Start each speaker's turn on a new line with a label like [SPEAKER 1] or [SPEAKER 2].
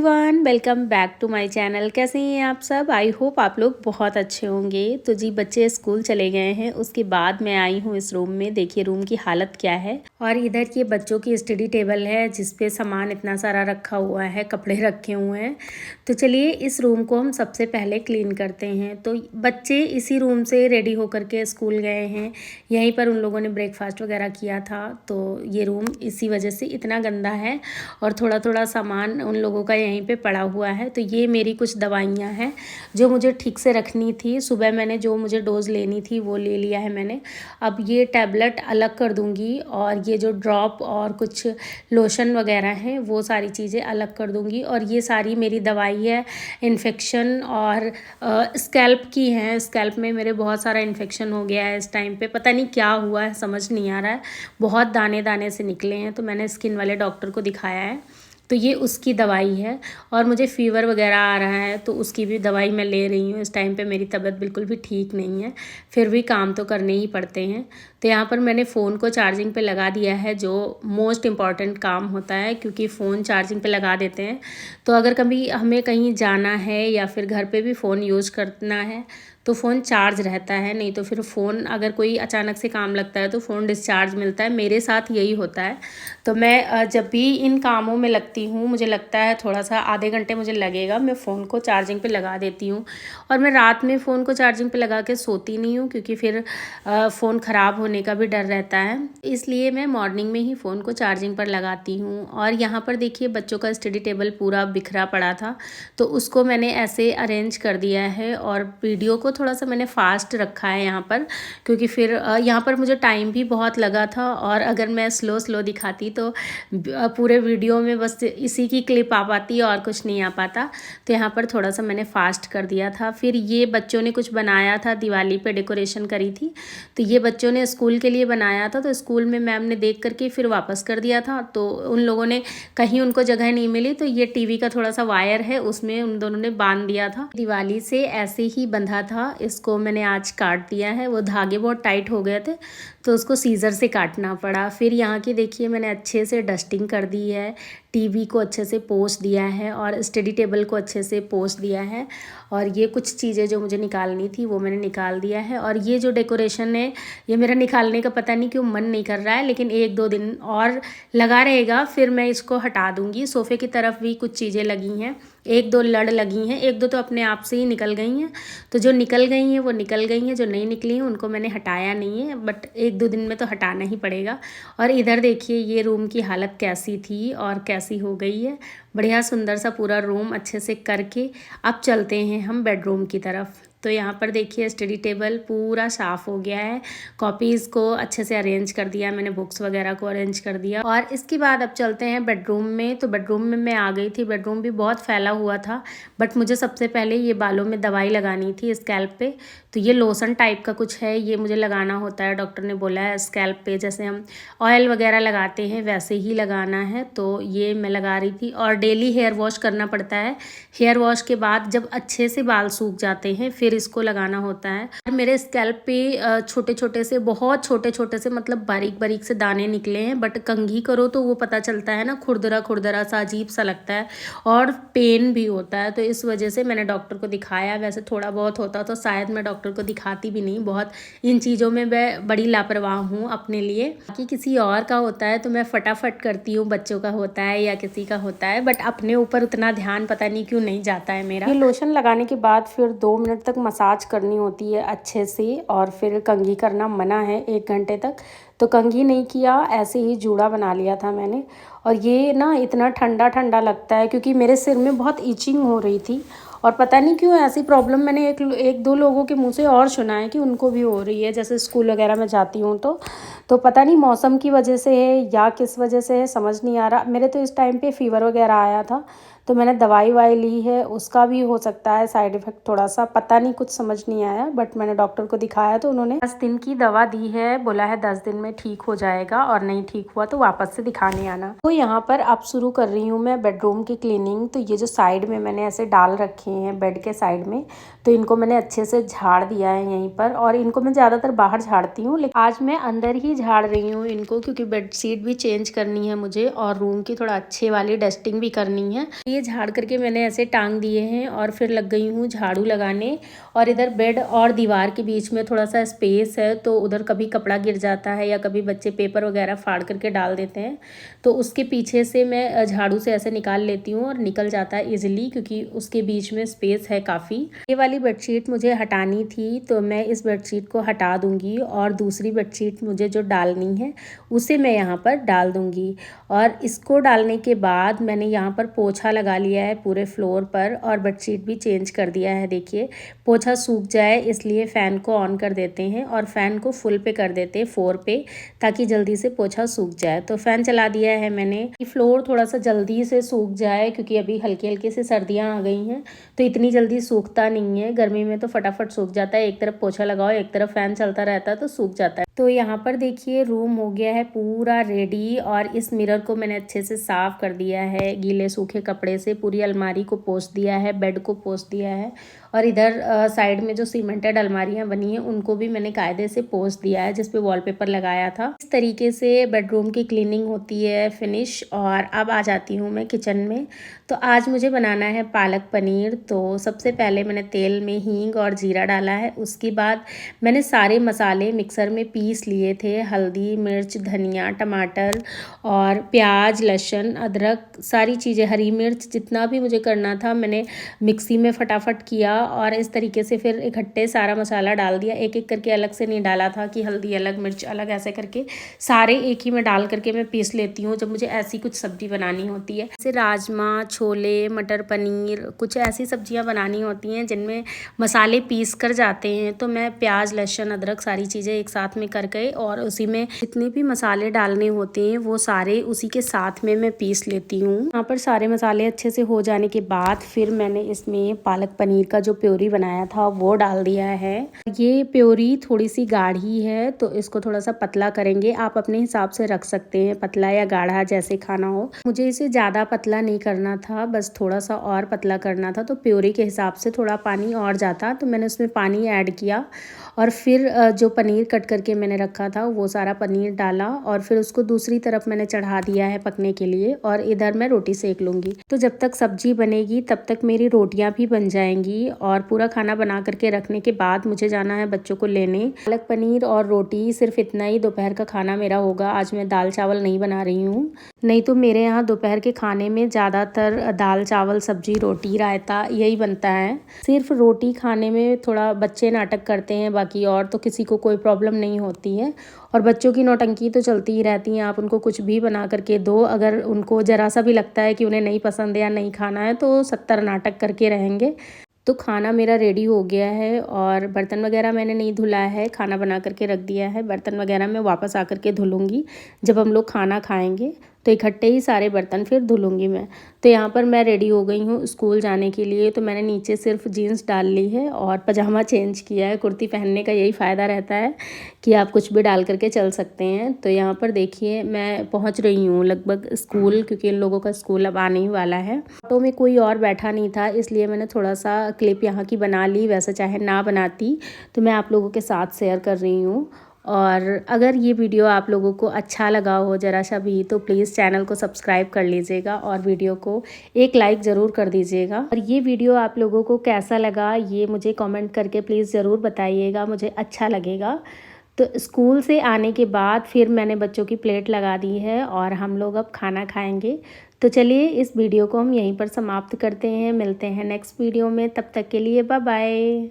[SPEAKER 1] Everyone, welcome back to my channel. कैसे हैं आप सब? आई होप आप लोग बहुत अच्छे होंगे। तो जी बच्चे स्कूल चले गए हैं, उसके बाद मैं आई हूँ इस रूम में। देखिए रूम की हालत क्या है। और इधर ये बच्चों की स्टडी टेबल है जिसपे सामान इतना सारा रखा हुआ है, कपड़े रखे हुए हैं। तो चलिए इस रूम को हम सबसे पहले क्लीन करते हैं। तो बच्चे इसी रूम से रेडी होकर के स्कूल गए हैं। यहीं पर उन लोगों ने ब्रेकफास्ट वगैरह किया था। तो ये रूम इसी वजह से इतना गंदा है और थोड़ा थोड़ा सामान उन लोगों का यहीं पे पड़ा हुआ है। तो ये मेरी कुछ दवाइयाँ हैं जो मुझे ठीक से रखनी थी। सुबह मैंने जो मुझे डोज लेनी थी वो ले लिया है मैंने। अब ये टैबलेट अलग कर दूंगी और ये जो ड्रॉप और कुछ लोशन वगैरह हैं वो सारी चीज़ें अलग कर दूंगी। और ये सारी मेरी दवाई है इन्फेक्शन और स्कैल्प की हैं। स्कैल्प में मेरे बहुत सारा इन्फेक्शन हो गया है इस टाइम पे, पता नहीं क्या हुआ है, समझ नहीं आ रहा है। बहुत दाने दाने से निकले हैं। तो मैंने स्किन वाले डॉक्टर को दिखाया है, तो ये उसकी दवाई है। और मुझे फ़ीवर वगैरह आ रहा है तो उसकी भी दवाई मैं ले रही हूँ। इस टाइम पे मेरी तबीयत बिल्कुल भी ठीक नहीं है, फिर भी काम तो करने ही पड़ते हैं। तो यहाँ पर मैंने फ़ोन को चार्जिंग पे लगा दिया है, जो मोस्ट इम्पॉर्टेंट काम होता है, क्योंकि फ़ोन चार्जिंग पे लगा देते हैं तो अगर कभी हमें कहीं जाना है या फिर घर पे भी फ़ोन यूज़ करना है तो फ़ोन चार्ज रहता है। नहीं तो फिर फ़ोन अगर कोई अचानक से काम लगता है तो फ़ोन डिस्चार्ज मिलता है। मेरे साथ यही होता है। तो मैं जब भी इन कामों में लगती हूँ, मुझे लगता है थोड़ा सा आधे घंटे मुझे लगेगा, मैं फ़ोन को चार्जिंग पे लगा देती हूँ। और मैं रात में फ़ोन को चार्जिंग पे लगा के सोती नहीं हूँ, क्योंकि फिर फ़ोन ख़राब होने का भी डर रहता है। इसलिए मैं मॉर्निंग में ही फ़ोन को चार्जिंग पर लगाती हूँ। और यहाँ पर देखिए बच्चों का स्टडी टेबल पूरा बिखरा पड़ा था, तो उसको मैंने ऐसे अरेंज कर दिया है। और वीडियो को थोड़ा सा मैंने फास्ट रखा है यहाँ पर, क्योंकि फिर यहाँ पर मुझे टाइम भी बहुत लगा था। और अगर मैं स्लो दिखाती तो पूरे वीडियो में बस इसी की क्लिप आ पाती और कुछ नहीं आ पाता। तो यहाँ पर थोड़ा सा मैंने फास्ट कर दिया था। फिर ये बच्चों ने कुछ बनाया था, दिवाली पे डेकोरेशन करी थी, तो ये बच्चों ने स्कूल के लिए बनाया था। तो स्कूल में मैम ने देख करके फिर वापस कर दिया था। तो उन लोगों ने कहीं उनको जगह नहीं मिली, तो ये टीवी का थोड़ा सा वायर है उसमें उन दोनों ने बांध दिया था। दिवाली से ऐसे ही बंधा था, इसको मैंने आज काट दिया है। वो धागे बहुत टाइट हो गए थे तो उसको सीज़र से काटना पड़ा। फिर यहाँ की देखिए मैंने अच्छे से डस्टिंग कर दी है, टीवी को अच्छे से पोंछ दिया है और स्टडी टेबल को अच्छे से पोंछ दिया है। और ये कुछ चीज़ें जो मुझे निकालनी थी वो मैंने निकाल दिया है। और ये जो डेकोरेशन है ये मेरा निकालने का पता नहीं क्यों मन नहीं कर रहा है, लेकिन 1-2 दिन और लगा रहेगा, फिर मैं इसको हटा दूँगी। सोफ़े की तरफ भी कुछ चीज़ें लगी हैं, 1-2 लड़ लगी हैं, 1-2 तो अपने आप से ही निकल गई हैं। तो जो निकल गई हैं वो निकल गई हैं, जो नहीं निकली हैं उनको मैंने हटाया नहीं है, बट 1-2 दिन में तो हटाना ही पड़ेगा। और इधर देखिए ये रूम की हालत कैसी थी और कैसी हो गई है। बढ़िया सुंदर सा पूरा रूम अच्छे से करके अब चलते हैं हम बेडरूम की तरफ। तो यहाँ पर देखिए स्टडी टेबल पूरा साफ़ हो गया है, कॉपीज़ को अच्छे से अरेंज कर दिया मैंने, बुक्स वगैरह को अरेंज कर दिया। और इसके बाद अब चलते हैं बेडरूम में। तो बेडरूम में मैं आ गई थी। बेडरूम भी बहुत फैला हुआ था, बट मुझे सबसे पहले ये बालों में दवाई लगानी थी स्कैल्प पे। तो ये लोशन टाइप का कुछ है, ये मुझे लगाना होता है, डॉक्टर ने बोला है स्कैल्प पे जैसे हम ऑयल वगैरह लगाते हैं वैसे ही लगाना है। तो ये मैं लगा रही थी। और डेली हेयर वॉश करना पड़ता है। हेयर वॉश के बाद जब अच्छे से बाल सूख जाते हैं फिर इसको लगाना होता है। और मेरे स्कैल्प पे छोटे छोटे से, बहुत छोटे छोटे से, मतलब बारीक बारीक से दाने निकले हैं, बट कंघी करो तो वो पता चलता है ना, खुरदरा खुरदरा सा अजीब सा लगता है और पेन भी होता है। तो इस वजह से मैंने डॉक्टर को दिखाया। वैसे थोड़ा बहुत होता तो शायद मैं डॉक्टर को दिखाती भी नहीं, बहुत इन चीज़ों में मैं बड़ी लापरवाह हूँ अपने लिए। बाकी किसी और का होता है तो मैं फटाफट करती हूँ, बच्चों का होता है या किसी का होता है, बट अपने ऊपर उतना ध्यान पता नहीं क्यों नहीं जाता है मेरा। ये लोशन लगाने के बाद फिर 2 मिनट तक मसाज करनी होती है अच्छे से, और फिर कंघी करना मना है 1 घंटे तक। तो कंघी नहीं किया, ऐसे ही जूड़ा बना लिया था मैंने। और ये ना इतना ठंडा ठंडा लगता है, क्योंकि मेरे सिर में बहुत ईचिंग हो रही थी और पता नहीं क्यों ऐसी प्रॉब्लम मैंने एक दो लोगों के मुंह से और सुना है कि उनको भी हो रही है, जैसे स्कूल वगैरह में जाती हूँ तो पता नहीं मौसम की वजह से है या किस वजह से है, समझ नहीं आ रहा। मेरे तो इस टाइम पे फ़ीवर वगैरह आया था तो मैंने दवाई वाई ली है, उसका भी हो सकता है साइड इफ़ेक्ट थोड़ा सा, पता नहीं, कुछ समझ नहीं आया। बट मैंने डॉक्टर को दिखाया तो उन्होंने 10 दिन की दवा दी है, बोला है 10 दिन में ठीक हो जाएगा, और नहीं ठीक हुआ तो वापस से दिखाने आना। तो यहाँ पर अब शुरू कर रही हूँ मैं बेडरूम की क्लीनिंग। तो ये जो साइड में मैंने ऐसे डाल रखे हैं बेड के साइड में, तो इनको मैंने अच्छे से झाड़ दिया है यहीं पर। और इनको मैं ज़्यादातर बाहर झाड़ती हूँ, लेकिन आज मैं अंदर ही झाड़ रही हूँ इनको, क्योंकि बेडशीट भी चेंज करनी है मुझे और रूम की थोड़ा अच्छे वाली डस्टिंग भी करनी है। ये झाड़ करके मैंने ऐसे टांग दिए हैं और फिर लग गई हूँ झाड़ू लगाने। और इधर बेड और दीवार के बीच में थोड़ा सा स्पेस है, तो उधर कभी कपड़ा गिर जाता है या कभी बच्चे पेपर वगैरह फाड़ करके डाल देते हैं, तो उसके पीछे से मैं झाड़ू से ऐसे निकाल लेती हूँ और निकल जाता है इजीली, क्योंकि उसके बीच में स्पेस है काफ़ी। ये वाली बेडशीट मुझे हटानी थी, तो मैं इस बेडशीट को हटा दूँगी और दूसरी बेडशीट मुझे जो डालनी है उसे मैं यहाँ पर डाल दूँगी। और इसको डालने के बाद मैंने यहाँ पर पोछा लगा लिया है पूरे फ्लोर पर और बेडशीट भी चेंज कर दिया है। देखिए पोछा सूख जाए इसलिए फ़ैन को ऑन कर देते हैं और फ़ैन को फुल पे कर देते हैं 4 पे, ताकि जल्दी से पोछा सूख जाए। तो फ़ैन चला दिया है मैंने कि फ्लोर थोड़ा सा जल्दी से सूख जाए, क्योंकि अभी हल्की हल्की से सर्दियाँ आ गई हैं तो इतनी जल्दी सूखता नहीं है। गर्मी में तो फटाफट सूख जाता है, एक तरफ पोछा लगाओ एक तरफ फ़ैन चलता रहता है तो सूख जाता है। तो यहाँ पर देखिए रूम हो गया है पूरा रेडी और इस मिरर को मैंने अच्छे से साफ़ कर दिया है गीले सूखे कपड़े से। पूरी अलमारी को पोंछ दिया है, बेड को पोंछ दिया है और इधर साइड में जो सीमेंटेड अलमारियाँ बनी हैं उनको भी मैंने कायदे से पोंछ दिया है, जिस पे वॉलपेपर लगाया था। इस तरीके से बेडरूम की क्लीनिंग होती है फिनिश। और अब आ जाती हूँ मैं किचन में। तो आज मुझे बनाना है पालक पनीर। तो सबसे पहले मैंने तेल में हींग और जीरा डाला है, उसके बाद मैंने सारे मसाले मिक्सर में पीस लिए थे। हल्दी, मिर्च, धनिया, टमाटर और प्याज, लहसुन, अदरक, सारी चीज़ें, हरी मिर्च, जितना भी मुझे करना था मैंने मिक्सी में फटाफट किया और इस तरीके से फिर इकट्ठे सारा मसाला डाल दिया। एक एक करके अलग से नहीं डाला था कि हल्दी अलग मिर्च अलग, ऐसे करके सारे एक ही में डाल करके मैं पीस लेती हूँ जब मुझे ऐसी कुछ सब्जी बनानी होती है। जैसे राजमा, छोले, मटर पनीर, कुछ ऐसी सब्जियाँ बनानी होती हैं जिनमें मसाले पीस कर जाते हैं, तो मैं प्याज, लहसुन, अदरक सारी चीज़ें एक साथ में करके और उसी में जितने भी मसाले डालने होते हैं वो सारे उसी के साथ में मैं पीस लेती हूँ। यहाँ पर सारे मसाले अच्छे से हो जाने के बाद फिर मैंने इसमें पालक पनीर का जो प्योरी बनाया था वो डाल दिया है। ये प्योरी थोड़ी सी गाढ़ी है तो इसको थोड़ा सा पतला करेंगे। आप अपने हिसाब से रख सकते हैं, पतला या गाढ़ा जैसे खाना हो। मुझे इसे ज़्यादा पतला नहीं करना था, बस थोड़ा सा और पतला करना था, तो प्योरी के हिसाब से थोड़ा पानी और जाता, तो मैंने उसमें पानी ऐड किया और फिर जो पनीर कट करके मैंने रखा था वो सारा पनीर डाला और फिर उसको दूसरी तरफ मैंने चढ़ा दिया है पकने के लिए और इधर मैं रोटी सेक लूँगी। तो जब तक सब्जी बनेगी तब तक मेरी रोटियां भी बन जाएंगी और पूरा खाना बना करके रखने के बाद मुझे जाना है बच्चों को लेने। पालक पनीर और रोटी, सिर्फ इतना ही दोपहर का खाना मेरा होगा। आज मैं दाल चावल नहीं बना रही हूँ, नहीं तो मेरे यहाँ दोपहर के खाने में ज़्यादातर दाल चावल सब्जी रोटी रायता यही बनता है। सिर्फ रोटी खाने में थोड़ा बच्चे नाटक करते हैं, बाकी और तो किसी को कोई प्रॉब्लम नहीं होती है। और बच्चों की नौटंकी तो चलती ही रहती है, आप उनको कुछ भी बना करके दो, अगर उनको ज़रा सा भी लगता है कि उन्हें नहीं पसंद है या नहीं खाना है तो 70 नाटक करके रहेंगे। तो खाना मेरा रेडी हो गया है और बर्तन वगैरह मैंने नहीं धुला है, खाना बना करके रख दिया है। बर्तन वगैरह मैं वापस आकर के धुलूँगी जब हम लोग खाना खाएंगे, तो इकट्ठे ही सारे बर्तन फिर धुलूँगी मैं। तो यहाँ पर मैं रेडी हो गई हूँ स्कूल जाने के लिए। तो मैंने नीचे सिर्फ जीन्स डाल ली है और पजामा चेंज किया है। कुर्ती पहनने का यही फ़ायदा रहता है कि आप कुछ भी डाल करके चल सकते हैं। तो यहाँ पर देखिए मैं पहुँच रही हूँ लगभग स्कूल, क्योंकि इन लोगों का स्कूल अब आने ही वाला है। ऑटो में कोई और बैठा नहीं था, इसलिए मैंने थोड़ा सा क्लिप यहाँ की बना ली, वैसे चाहे ना बनाती तो मैं आप लोगों के साथ शेयर कर रही हूँ। और अगर ये वीडियो आप लोगों को अच्छा लगा हो ज़रा सा भी तो प्लीज़ चैनल को सब्सक्राइब कर लीजिएगा और वीडियो को एक लाइक ज़रूर कर दीजिएगा। और ये वीडियो आप लोगों को कैसा लगा ये मुझे कमेंट करके प्लीज़ ज़रूर बताइएगा, मुझे अच्छा लगेगा। तो स्कूल से आने के बाद फिर मैंने बच्चों की प्लेट लगा दी है और हम लोग अब खाना खाएंगे। तो चलिए इस वीडियो को हम यहीं पर समाप्त करते हैं, मिलते हैं नेक्स्ट वीडियो में, तब तक के लिए बाय बाय।